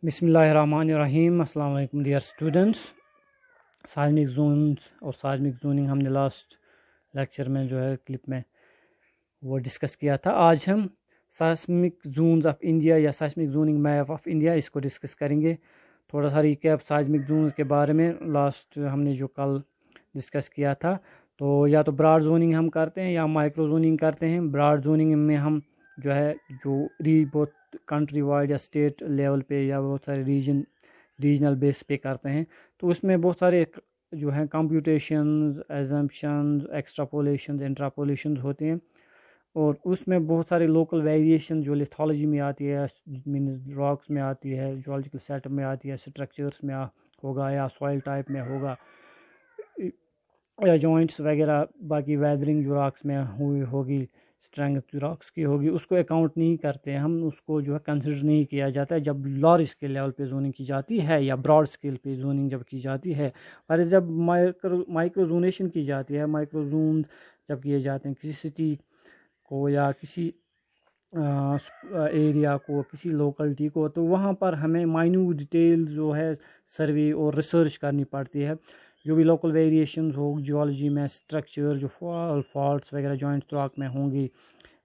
بسم اللہ الرحمن الرحیم. السلام علیکم ڈیئر اسٹوڈنٹس. سائزمک زونز اور سائزمک زوننگ ہم نے لاسٹ لیکچر میں جو ہے کلپ میں وہ ڈسکس کیا تھا. آج ہم سائزمک زونز آف انڈیا یا سائزمک زوننگ میپ آف انڈیا اس کو ڈسکس کریں گے. تھوڑا سا ریکیپ سائزمک زونز کے بارے میں لاسٹ ہم نے جو کل ڈسکس کیا تھا. تو یا تو براڈ زوننگ ہم کرتے ہیں یا مائکرو زوننگ کرتے ہیں. براڈ زوننگ میں ہم جو ہے بہت کنٹری وائڈ یا اسٹیٹ لیول پہ یا بہت سارے ریجنل بیس پہ کرتے ہیں. تو اس میں بہت سارے جو ہیں کمپیوٹیشنز، ایزمپشنز، ایکسٹراپولیشنز، انٹراپولیشنز ہوتے ہیں. اور اس میں بہت سارے لوکل ویریشن جو لیتھولوجی میں آتی ہے، مینز راکس میں آتی ہے، جیولوجیکل سیٹ اپ میں آتی ہے، اسٹرکچرس میں ہوگا یا سوائل ٹائپ میں ہوگا یا جوائنٹس وغیرہ، باقی ویدرنگ جو راکس میں ہوگی، اسٹرینگتھ جو راکس کی ہوگی، اس کو اکاؤنٹ نہیں کرتے. ہم اس کو جو ہے کنسیڈر نہیں کیا جاتا ہے جب لارج اسکیل لیول پہ زوننگ کی جاتی ہے یا براڈ اسکیل پہ زوننگ جب کی جاتی ہے. اور جب مائکرو زونیشن کی جاتی ہے، مائکرو زونز جب کیے جاتے ہیں کسی سٹی کو یا کسی ایریا کو، کسی لوکلٹی کو، تو وہاں پر ہمیں مائنیوٹ ڈیٹیل جو ہے سروے اور ریسرچ کرنی پڑتی ہے. جو بھی لوکل ویریشنز ہو جیولوجی میں، اسٹرکچر جو فالٹس وغیرہ جوائنٹ راک میں ہوں گی،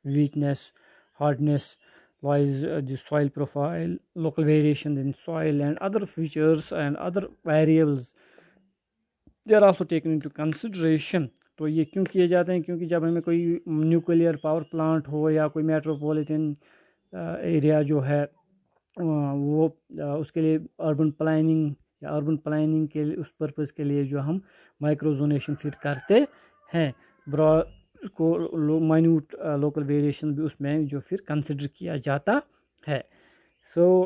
weakness, hardness wise the soil profile, local variation in soil and other features and other variables they are also taken into consideration. تو یہ کیوں کیے جاتے ہیں؟ کیونکہ جب ہمیں کوئی نیوکلیئر پاور پلانٹ ہو یا کوئی میٹروپولیٹن ایریا جو ہے وہ اس کے لیے اربن پلاننگ کے لیے، اس پرپز کے لیے جو ہم مائکرو زونیشن پھر کرتے ہیں. کو مائنیوٹ لوکل ویریشن بھی اس میں جو پھر کنسیڈر کیا جاتا ہے. So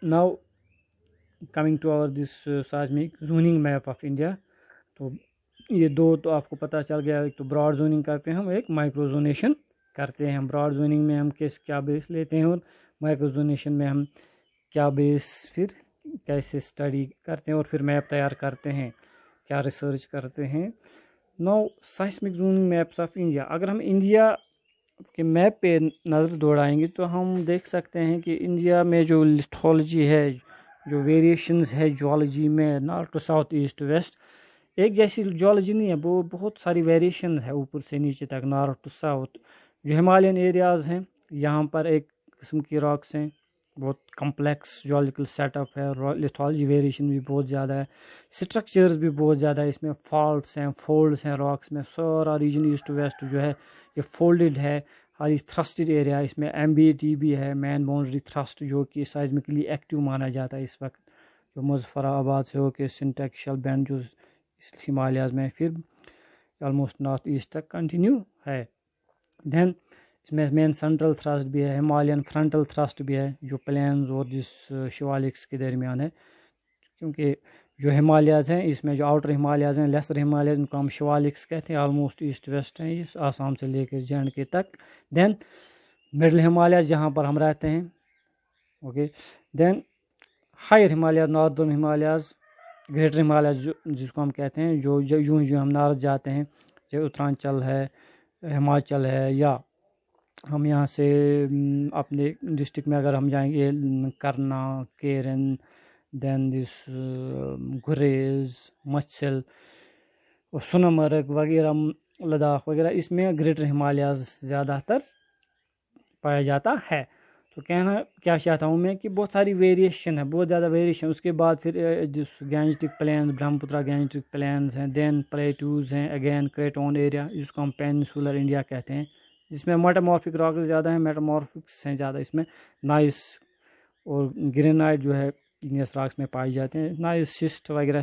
now coming to our this seismic zoning map of India. تو یہ دو تو آپ کو پتہ چل گیا، ایک تو براڈ زوننگ کرتے ہیں ہم، ایک مائکرو زونیشن کرتے ہیں. براڈ زوننگ میں ہم کیا بیس لیتے ہیں اور مائکرو زونیشن میں ہم کیا بیس پھر کیسے اسٹڈی کرتے ہیں اور پھر میپ تیار کرتے ہیں، کیا ریسرچ کرتے ہیں. نو سائسمک زوننگ میپس آف انڈیا. اگر ہم انڈیا کے میپ پہ نظر دوڑائیں گے تو ہم دیکھ سکتے ہیں کہ انڈیا میں جو لتھولوجی ہے، جو ویریشنز ہے جیولوجی میں، north to south, east to west, ایک جیسی جیولوجی نہیں ہے، وہ بہت ساری ویریشن ہے اوپر سے نیچے تک، نارتھ ٹو ساؤتھ. جو ہمالین ایریاز ہیں یہاں پر ایک قسم کی راکس ہیں، بہت کمپلیکس جیولوجیکل سیٹ اپ ہے، لیتھولوجی ویریشن بھی بہت زیادہ ہے، اسٹرکچرز بھی بہت زیادہ ہے، اس میں فالٹس ہیں، فولڈس ہیں راکس میں. سارا ریجن ایسٹ ٹو ویسٹ جو ہے یہ فولڈڈ ہے، ہاری تھرسٹڈ ایریا. اس میں ایم بی ٹی بھی ہے، مین باؤنڈری تھرسٹ، جو کہ سائزمکلی ایکٹیو مانا جاتا ہے اس وقت، جو مظفر آباد سے ہو کے سنٹیکشل بینڈ جو ہمالیاز میں پھر آلموسٹ نارتھ ایسٹ تک کنٹینیو ہے. دین اس میں مین سینٹرل تھرسٹ بھی ہے، ہمالین فرنٹل تھرسٹ بھی ہے، جو پلینز اور جس شیوالکس کے درمیان ہے. کیونکہ جو ہمالیاز ہیں اس میں جو آؤٹر ہمالیاز ہیں، لیسر ہمالیاز، ان کو ہم شیوالکس کہتے ہیں، آلموسٹ ایسٹ ویسٹ ہیں، اس آسام سے لے کے جے کے تک. دین مڈل ہمالیاز جہاں پر ہم رہتے ہیں، okay. Then higher Himalayas, northern Himalayas, greater Himalayas جس کو ہم کہتے ہیں، جو یوں ہم نارتھ جاتے ہیں، جو اترانچل ہے، ہماچل ہے، یا ہم یہاں سے اپنے ڈسٹرکٹ میں اگر ہم جائیں گے، کرنا، کیرن، دین دس گریز، مچھل اور سونمرگ وغیرہ، لداخ وغیرہ، اس میں گریٹر ہمالیاز زیادہ تر پایا جاتا ہے. تو کہنا کیا چاہتا ہوں میں کہ بہت ساری ویریشن ہے، بہت زیادہ ویریشن. اس کے بعد پھر جس گینجٹک پلینز، برہمپترا گینجٹک پلینز ہیں، دین پلیٹوز ہیں، اگین کریٹون ایریا جس کو ہم پینسولر انڈیا کہتے ہیں، جس میں میٹامورفک راکس زیادہ ہیں، میٹامورفکس ہیں زیادہ اس میں. نائس اور گرینائٹ جو ہے igneous راکس میں پائی جاتے ہیں، نائس شسٹ وغیرہ.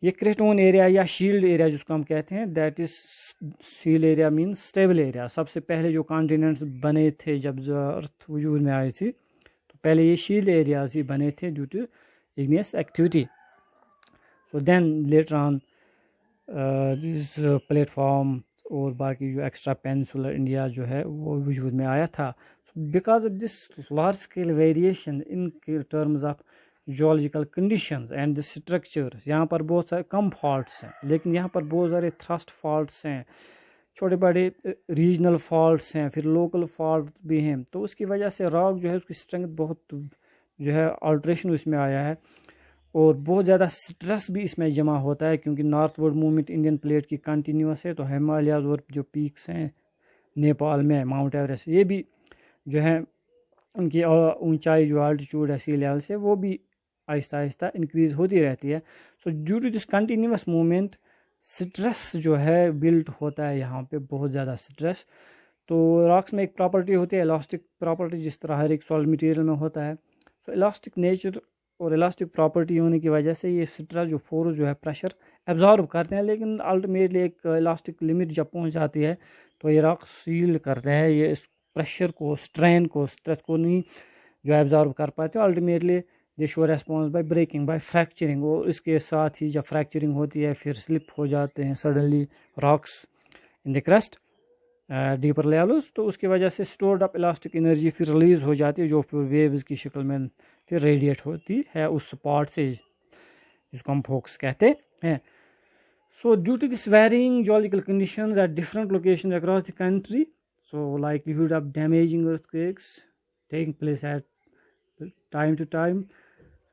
یہ کریٹون ایریا یا شیلڈ ایریا جس کو ہم کہتے ہیں، that is shield area means stable area. سب سے پہلے جو کانٹیننٹس بنے تھے جب ارتھ وجود میں آئی تھی، تو پہلے یہ شیلڈ ایریاز ہی بنے تھے due to igneous activity. So then later on this platform اور باقی جو ایکسٹرا پینسولر انڈیا جو ہے وہ وجود میں آیا تھا. Because of this large scale variation in terms of geological conditions and the structures, یہاں پر بہت سارے کم فالٹس ہیں، لیکن یہاں پر بہت سارے تھرسٹ فالٹس ہیں، چھوٹے بڑے ریجنل فالٹس ہیں، پھر لوکل فالٹ بھی ہیں، تو اس کی وجہ سے راک جو ہے اس کی اسٹرینتھ بہت جو ہے آلٹریشن اس میں آیا ہے، اور بہت زیادہ سٹریس بھی اس میں جمع ہوتا ہے کیونکہ north word movement Indian plate کی کنٹینیوس ہے، تو ہمالیاز اور جو پیکس ہیں نیپال میں ماؤنٹ ایوریسٹ، یہ بھی جو ہے ان کی اونچائی جو الٹیچیوڈ ہے سی لیول سے وہ بھی آہستہ آہستہ انکریز ہوتی رہتی ہے. So due to this continuous movement stress جو ہے بلٹ ہوتا ہے یہاں پہ، بہت زیادہ سٹریس. تو راکس میں ایک پراپرٹی ہوتی ہے الاسٹک پراپرٹی، جس طرح ہر ایک سالڈ مٹیریل میں ہوتا ہے. سو الاسٹک نیچر اور الاسٹک پراپرٹی ہونے کی وجہ سے یہ سٹریس جو فورس جو ہے پریشر ایبزارب کرتے ہیں، لیکن الٹیمیٹلی ایک الاسٹک لمٹ جب پہنچ جاتی ہے تو یہ راک سیل کرتے ہیں، یہ اس پریشر کو، اسٹرین کو، اسٹریس کو نہیں جو ایبزارب کر پاتے. Ultimately they show response by breaking, by fracturing, اور اس کے ساتھ ہی جب فریکچرنگ ہوتی ہے پھر سلپ ہو جاتے ہیں سڈنلی راکس ان دی کرسٹ ڈیپر لیولز. تو اس کی وجہ سے اسٹورڈ اپ الاسٹک انرجی پھر ریلیز ہو جاتی ہے، جو پھر ویوز کی شکل میں پھر ریڈیٹ ہوتی ہے اس سپاٹ سے، جس کو ہم فوکس کہتے ہیں. So due to this varying geological conditions at different locations across the country, so likelihood of damaging earthquakes taking place at time to time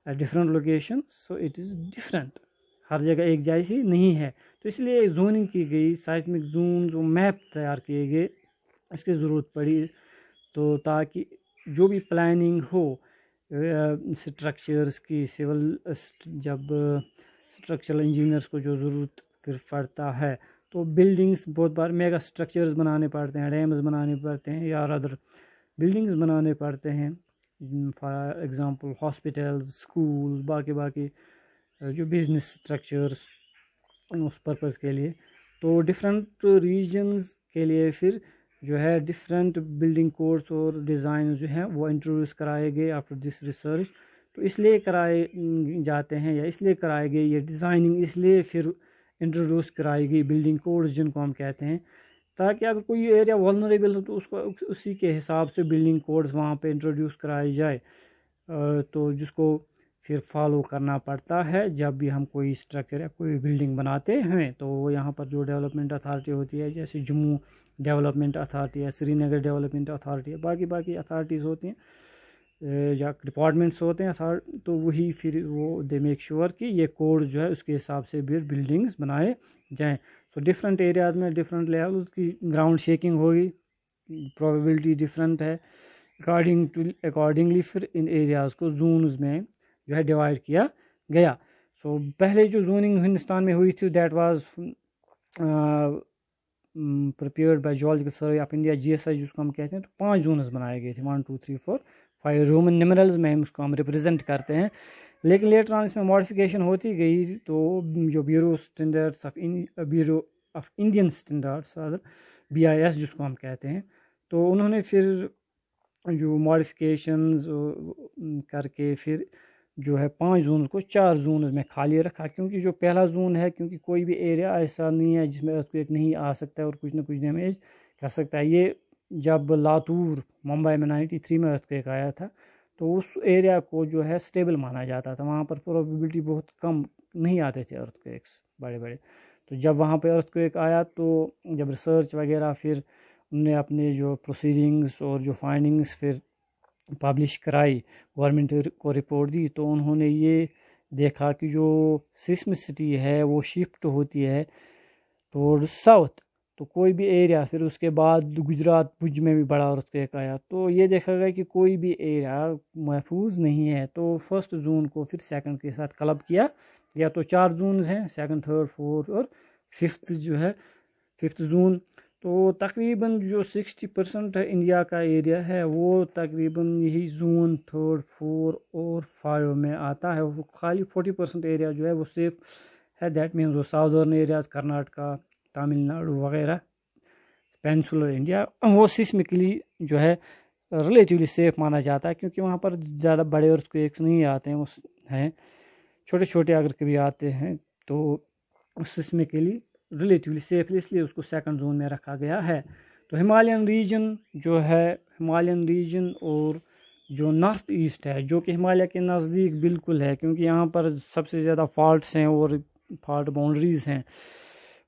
at different locations, so it is different. ہر جگہ ایک جیسی نہیں ہے، تو اس لیے zoning کی گئی، سائسمک zones و میپ تیار کیے گئے، اس کی ضرورت پڑی تو تاکہ جو بھی پلاننگ ہو اسٹرکچرس کی، سول جب اسٹرکچرل انجینئرس کو جو ضرورت پھر پڑتا ہے، تو بلڈنگس بہت بار میگا اسٹرکچرز بنانے پڑتے ہیں، ڈیمز بنانے پڑتے ہیں یا ادر بلڈنگز بنانے پڑتے ہیں، فار ایگزامپل ہاسپٹلز، اسکولز، باقی جو بزنس اسٹرکچرز اس پرپز کے لیے. تو ڈفرینٹ ریجنز کے لیے پھر جو ہے ڈفرینٹ بلڈنگ کوڈس اور ڈیزائن جو ہیں وہ انٹروڈیوس کرائے گئے آفٹر دس ریسرچ. تو اس لیے کرائے جاتے ہیں یا اس لیے کرائے گئے یہ ڈیزائننگ، اس لیے پھر انٹروڈیوس کرائی گئی بلڈنگ کوڈز جن کو ہم کہتے ہیں، تاکہ اگر کوئی ایریا والنریبل ہو تو اس کو اسی کے حساب سے بلڈنگ کوڈز وہاں پہ انٹروڈیوس کرائی جائے، تو جس کو پھر فالو کرنا پڑتا ہے جب بھی ہم کوئی اسٹرکچر یا کوئی بلڈنگ بناتے ہیں. تو یہاں پر جو ڈیولپمنٹ اتھارٹی ہوتی ہے، جیسے جموں ڈیولپمنٹ اتھارٹی ہے، سری نگر ڈیولپمنٹ اتھارٹی ہے، باقی اتھارٹیز ہوتی ہیں یا ڈپارٹمنٹس ہوتے ہیں، تو وہی پھر وہ دے میک شیور کہ یہ کوڈ جو ہے اس کے حساب سے بھی بلڈنگز بنائے جائیں. سو ڈفرینٹ ایریاز میں ڈفرینٹ لیولز کی گراؤنڈ شیکنگ ہوگی، پروبیبلٹی ڈفرینٹ ہے، اکارڈنگلی پھر ان ایریاز کو زونز میں جو ہے ڈیوائڈ کیا گیا. سو پہلے جو زوننگ ہندوستان میں ہوئی تھی that was prepared by geological survey of India, GSI جس کو ہم کہتے ہیں. تو 5 زونز بنائے گئے تھے، 1 2 3 4 5 رومن نیمرلز میں اس کو ہم ریپرزینٹ کرتے ہیں. لیکن لیٹر آن اس میں ماڈیفیکیشن ہوتی گئی، تو جو bureau of Indian standards BIS جس کو ہم کہتے ہیں، تو انہوں نے پھر جو ماڈیفیکیشنز کر کے پھر جو ہے 5 زونز کو 4 زونز میں خالی رکھا، کیونکہ جو پہلا زون ہے، کیونکہ کوئی بھی ایریا ایسا نہیں ہے جس میں ارتھکویک نہیں آ سکتا ہے اور کچھ نہ کچھ ڈیمیج کر سکتا ہے. یہ جب لاتور ممبئی میں 93 میں ارتھکویک آیا تھا تو اس ایریا کو جو ہے اسٹیبل مانا جاتا تھا، وہاں پر پروبیبلٹی بہت کم، نہیں آتے تھے ارتھکویکس بڑے. تو جب وہاں پہ ارتھکویک آیا تو جب ریسرچ وغیرہ پھر انہوں نے اپنے جو پروسیڈنگس اور جو فائنڈنگس پھر پبلش کرائی، گورنمنٹ کو رپورٹ دی، تو انہوں نے یہ دیکھا کہ جو سسمسٹی ہے وہ شفٹ ہوتی ہے ٹورڈ ساؤتھ. تو کوئی بھی ایریا، پھر اس کے بعد گجرات بھج میں بھی بڑا ارتھکویک آیا، تو یہ دیکھا گیا کہ کوئی بھی ایریا محفوظ نہیں ہے. تو فرسٹ زون کو پھر سیکنڈ کے ساتھ کلب کیا گیا. تو 4 زونز ہیں، سیکنڈ، تھرڈ، فورتھ اور ففتھ جو ہے 5th زون. تو تقریباً جو 60% ہے انڈیا کا ایریا ہے وہ تقریباً یہی زون 3، 4 اور 5 میں آتا ہے. وہ خالی 40% ایریا جو ہے وہ سیف ہے، دیٹ مینز وہ ساؤدرن ایریاز کرناٹکا، تامل ناڈو وغیرہ، پینسولر انڈیا، وہ سسمکلی جو ہے ریلیٹیولی سیف مانا جاتا ہے، کیونکہ وہاں پر زیادہ بڑے ارتھکویکس نہیں آتے ہیں، اس ہیں چھوٹے چھوٹے اگر کبھی آتے ہیں تو سسمکلی ریلیٹیولی سیف، اس لیے اس کو سیکنڈ زون میں رکھا گیا ہے. تو ہمالین ریجن جو ہے، ہمالین ریجن اور جو نارتھ ایسٹ ہے، جو کہ ہمالیہ کے نزدیک بالکل ہے، کیونکہ یہاں پر سب سے زیادہ فالٹس ہیں اور فالٹ باؤنڈریز ہیں.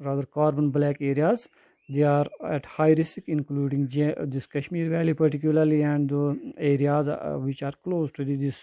rather carbon black areas, they are at high risk, including this Kashmir Valley particularly, and the areas which are close to this